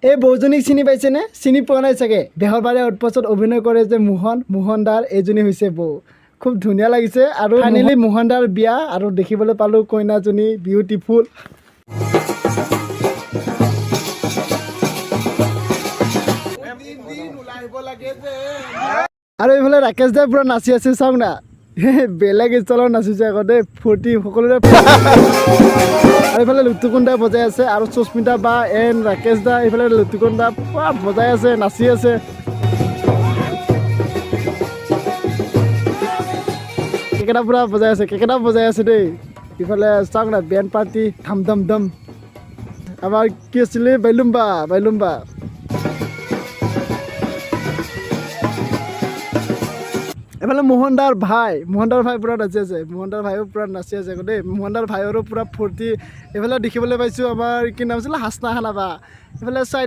এই বৌজনীক চিনি পাইছেনে? চিনি পোৱা নাই চাগে। বেহৰবাৰী আউটপোষ্টত অভিনয় কৰে যে মোহন দাৰ, এইজনী হৈছে বৌ। খুব ধুনীয়া লাগিছে আৰু ফাইনেলি মোহন দাৰ বিয়া আৰু দেখিবলৈ পালোঁ কইনাজনী বিউটিফুল। আৰু এইফালে ৰাকেশ দাই পুৰা নাচি আছে, চাওক না। বেলেগ ষ্টাইলত নাচিছে আকৌ দেই, ফূৰ্তি সকলোৰে। আৰু এইফালে লুটুকুন্দা বজাই আছে আৰু সুস্মিতা বা এন ৰাকেশ দা এইফালে লুটুকুন্দা পুৰা বজাই আছে, নাচি আছে। কেকেটা পুৰা বজাই আছে, কেকেটা বজাই আছে দেই। ইফালে চাওক না, বেণ্ড পাৰ্টি ধাম ধাম ধাম। আমাৰ কি আছিলে, বাইলুম্বা। এইফালে মোহন দাৰ ভাই পুৰা নাচি আছে, মোহন দাৰ ভাইও পুৰা নাচি আছে আকৌ দেই। মোহন দাৰ ভাইৰো পুৰা ফূৰ্তি। এইফালে দেখিবলৈ পাইছোঁ আমাৰ কি নাম আছিলে, হাচনা খানা বা। এইফালে চাই